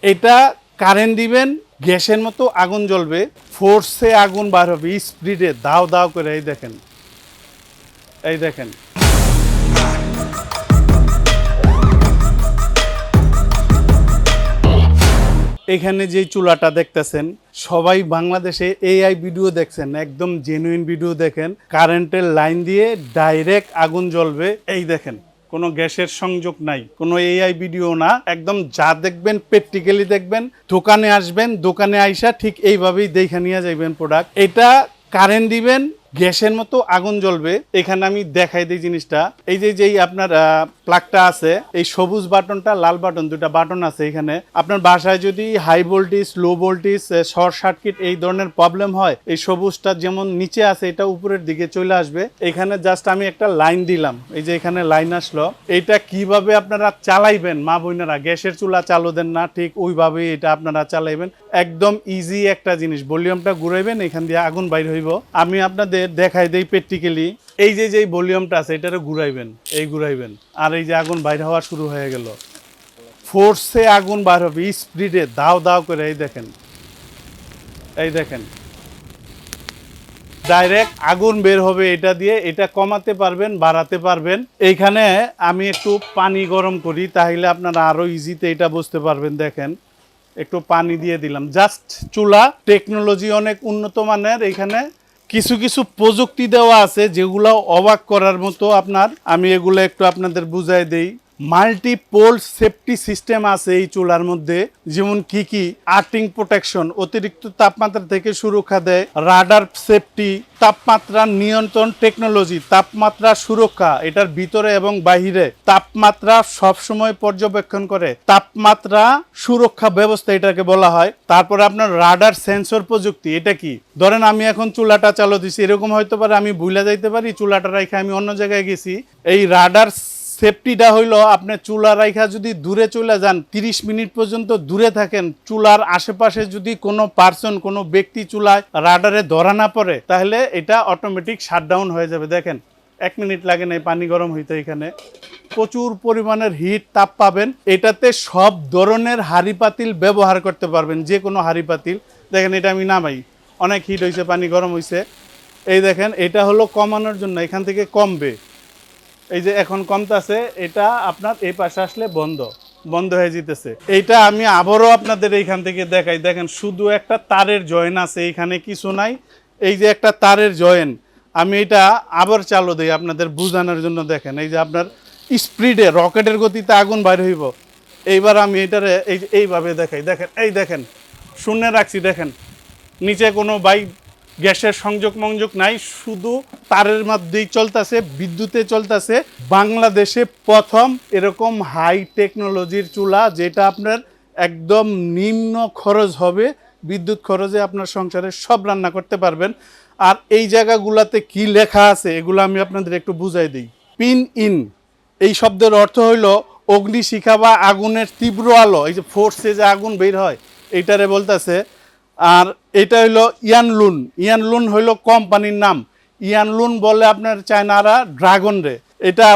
এটা কারেন্ট দিবেন, গ্যাসের মতো আগুন জ্বলবে, ফোর্সে আগুন বার হবে, স্পিডে দাও দাও করে। এই দেখেন, এই দেখেন। এখানে যে চুলাটা দেখতেছেন, সবাই বাংলাদেশে এআই ভিডিও দেখছেন, একদম জেনুইন ভিডিও দেখেন। কারেন্টের লাইন দিয়ে ডাইরেক্ট আগুন জ্বলবে। এই দেখেন, কোনো গ্যাসের সংযোগ নাই, কোনো এআই ভিডিও না, একদম যা দেখবেন প্র্যাকটিক্যালি দেখবেন। দোকানে আসবেন, দোকানে আইসা ঠিক এইভাবেই দেখে নিয়ে যাইবেন প্রোডাক্ট। এটা কারেন্ট দিবেন, গ্যাসের মতো আগুন জ্বলবে। এখানে আমি দেখাই দিই জিনিসটা। এই যে যেই আপনার প্লাগটা আছে, এই সবুজ বাটনটা, লাল বাটন, দুটা বাটন আছে এখানে। আপনার বাসায় যদি high voltage, low voltage, short circuit এই ধরনের প্রবলেম হয়, এই সবুজটা যেমন নিচে আছে এটা উপরের দিকে চলে আসবে। এখানে জাস্ট আমি একটা লাইন দিলাম, এই যে এখানে লাইন আসলো। এইটা কিভাবে আপনারা চালাইবেন মা বোনেরা, গ্যাসের চুলা চালু দেন না, ঠিক ওইভাবে এটা আপনারা চালাইবেন। একদম ইজি একটা জিনিস। ভলিউমটা ঘুরাইবেন, এখান দিয়ে আগুন বাইর হইব। আমি আপনাদের দেখাই দেই প্র্যাকটিক্যালি। এই যে যেই ভলিউমটা আছে এটারে ঘুরাইবেন, এই ঘুরাইবেন, আর এই যে আগুন বাইর হওয়া শুরু হয়ে গেল। ফোর্সে আগুন বাইর হবে, স্পিডে দাও দাও করে। এই দেখেন, এই দেখেন, ডাইরেক্ট আগুন বের হবে এটা দিয়ে। এটা কমাতে পারবেন, বাড়াতে পারবেন। এইখানে আমি একটু পানি গরম করি, তাহলে আপনারা আরো ইজিতে এটা বুঝতে পারবেন। দেখেন, একটু পানি দিয়ে দিলাম। জাস্ট চুলা টেকনোলজি অনেক উন্নত মানের। এখানে কিছু কিছু প্রযুক্তি দেওয়া আছে যেগুলো অবাক করার মতো। আমি এগুলো একটু আপনাদের বুঝাই দেই। মাল্টিপোল সেফটি সিস্টেম আছে এই চুলার মধ্যে। যেমন কি আর্থিং প্রোটেকশন, অতিরিক্ত তাপমাত্রা থেকে সুরক্ষা দেয়, রাডার সেফটি, তাপমাত্রা নিয়ন্ত্রণ টেকনোলজি, তাপমাত্রা সুরক্ষা, এটার ভিতরে এবং বাহিরে তাপমাত্রা সবসময় পর্যবেক্ষণ করে, তাপমাত্রা সুরক্ষা ব্যবস্থা এটাকে বলা হয়। তারপরে আপনার রাডার সেন্সর প্রযুক্তি। এটা কি, ধরেন আমি এখন চুলাটা চালু দিছি, এরকম হয়তো পারে আমি ভুলে যাইতে পারি, চুলাটা রাইখা আমি অন্য জায়গায় গেছি। এই রাডার সেফটিটা হইলো, আপনি চুলা রাইখা যদি দূরে চলে যান, 30 মিনিট পর্যন্ত দূরে থাকেন, চুলার আশেপাশে যদি কোনো পার্সন, কোনো ব্যক্তি চুলায় রাডারে ধরা না পড়ে, তাহলে এটা অটোমেটিক শাটডাউন হয়ে যাবে। দেখেন, 1 মিনিট লাগে না পানি গরম হইতে। এখানে প্রচুর পরিমাণের হিট, তাপ পাবেন। এটাতে সব ধরনের হাঁড়ি পাতিল ব্যবহার করতে পারবেন, যে কোনো হাঁড়ি পাতিল। দেখেন, এটা আমি নামাই, অনেক হিট হয়েছে, পানি গরম হয়েছে। এই দেখেন, এটা হলো কমানোর জন্য, এখান থেকে কমবে। এই যে এখন কমতেছে, এটা আপনার এই পাশে আসলে বন্ধ হয়ে যেতেছে। এইটা আমি আবারও আপনাদের এইখান থেকে দেখাই। দেখেন, শুধু একটা তারের জয়েন আছে, এইখানে কিছু নাই। এই যে একটা তারের জয়েন, আমি এটা আবার চালু দিই আপনাদের বোঝানোর জন্য। দেখেন, এই যে আপনার স্পিডে রকেটের গতিতে আগুন বাইর হইব। এইবার আমি এটারে এইভাবে দেখাই। দেখেন, এই দেখেন, শূন্যে রাখছি। দেখেন, নিচে কোনো গ্যাসের সংযোগ মংযোগ নাই, শুধু তারের মধ্যেই চলতেছে, বিদ্যুতে চলতেছে। বাংলাদেশে প্রথম এরকম হাই টেকনোলজির চুলা, যেটা আপনার একদম নিম্ন খরচ হবে, বিদ্যুৎ খরচে আপনার সংসারে সব রান্না করতে পারবেন। আর এই জায়গাগুলোতে কি লেখা আছে এগুলো আমি আপনাদের একটু বুঝাই দিই। পিন ইন, এই শব্দের অর্থ হইল অগ্নিশিখা বা আগুনের তীব্র আলো। এই যে ফোর্সে যে আগুন বের হয়, এইটারে বলতেছে। আর এটা হইলো ইয়ানলুন। ইয়ানলুন হইলো কোম্পানির নাম। ইয়ানলুন বলে আপনার চায়নারা ড্রাগন রে। এটা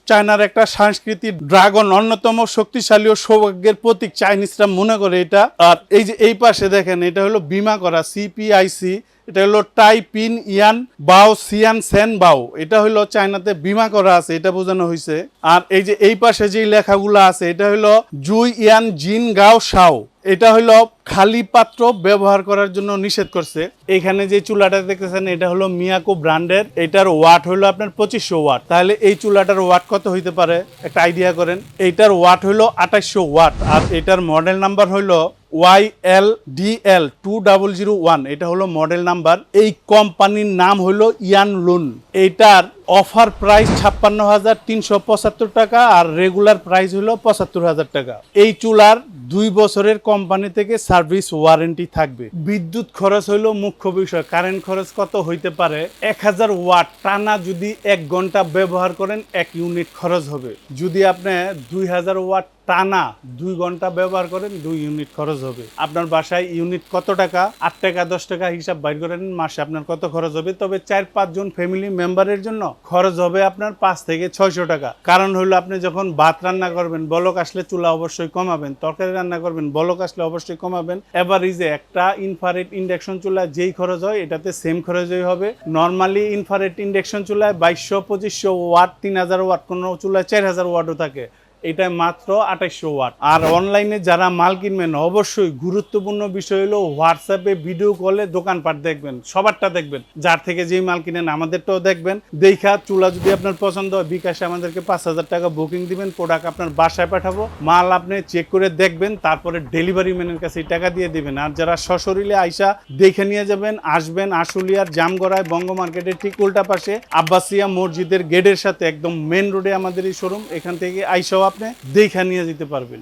চায়নার একটা সংস্কৃতি। ড্রাগন অন্যতম শক্তিশালী ও সৌভাগ্যের প্রতীক, চাইনিজরা মনে করে এটা। আর এই যে এই পাশে দেখেন, এটা হলো বিমা করা সিপিআইসি। এটা হলো টাইপিন ইয়ান বাও সিয়ান সেন বাও। এটা হলো চায়নাতে বিমা করা আছে, এটা বোঝানো হয়েছে। আর এই যে এই পাশে যে লেখাগুলো আছে, এটা হলো জুই ইয়ান জিন গাও শাও। এটা হলো খালি পাত্র ব্যবহার করার জন্য নিষেধ করছে। এখানে যে চুলাটা দেখতেছেন, এটা হলো মিয়াকো ব্র্যান্ডের। এটার ওয়াট হলো আপনার 2500 ওয়াট। তাহলে এই চুলাটার ওয়াট কত হইতে পারে একটা আইডিয়া করেন। এইটার ওয়াট হলো 2800 ওয়াট। আর এটার মডেল নাম্বার হলো YLDL 2001। এটা হলো মডেল নাম্বার। এই কোম্পানির নাম হলো ইয়ানলুন। এইটার অফার প্রাইস 56,375 টাকা, আর রেগুলার প্রাইস হলো 75,000 টাকা। এই চুলার 2 বছরের কোম্পানি থেকে সার্ভিস ওয়ারেন্টি থাকবে। বিদ্যুৎ খরচ হলো মুখ্য বিষয়। কারেন্ট খরচ কত হইতে পারে, 1000 ওয়াট টানা যদি 1 ঘন্টা ব্যবহার করেন 1 ইউনিট খরচ হবে। যদি আপনি 2000 ওয়াট টানা 2 ঘন্টা ব্যবহার করেন 2 ইউনিট খরচ হবে। আপনার বাসায় ইউনিট কত টাকা, 8 টাকা 10 টাকা হিসাব বাইর করেন, মাসে আপনার কত খরচ হবে। তবে 4-5 জন ফ্যামিলি মেম্বারের জন্য খরচ হবে আপনার 5 থেকে 600 টাকা। কারণ হলো আপনি যখন ভাত রান্না করবেন, বলক আসলে চুলা অবশ্যই কমাবেন, তরকারি রান্না করবেন, বলক আসলে অবশ্যই কমাবেন। এভারেজে একটা ইনফ্রারেড ইন্ডাকশন চুলা যেই খরচ হয় এটাতে সেম খরচই হবে। নর্মালি ইনফ্রারেড ইন্ডাকশন চুলায় 2200-2500 ওয়াট, 3000 ওয়াট, কোনো চুলায় 4000 ওয়াটও থাকে। এটা মাত্র 2800 ওয়াট। আর অনলাইনে যারা মাল কিনবেন অবশ্যই গুরুত্বপূর্ণ বিষয় হলো হোয়াটসঅ্যাপে ভিডিও কলে দোকানপাট দেখবেন, সবারটা দেখবেন, যার থেকে যেই মাল কিনেন আমাদেরটাও দেখবেন। দেখা চুলা যদি আপনার পছন্দ হয় বিকাশে আমাদেরকে 5000 টাকা বুকিং দিবেন, প্রোডাক্ট আপনার বাসায় পাঠাবো, মাল আপনি চেক করে দেখবেন, তারপরে ডেলিভারি ম্যানের কাছে টাকা দিয়ে দিবেন। আর যারা সশরীরে আইসা দেখে নিয়ে যাবেন, আসবেন আশুলিয়ার জামগড়ায় বঙ্গ মার্কেটের ঠিক উল্টা পাশে আব্বাসিয়া মসজিদের গেটের সাথে একদম মেন রোডে আমাদের এই শোরুম। এখান থেকে আইসাও আপনি দেখে নিয়ে যেতে পারবেন।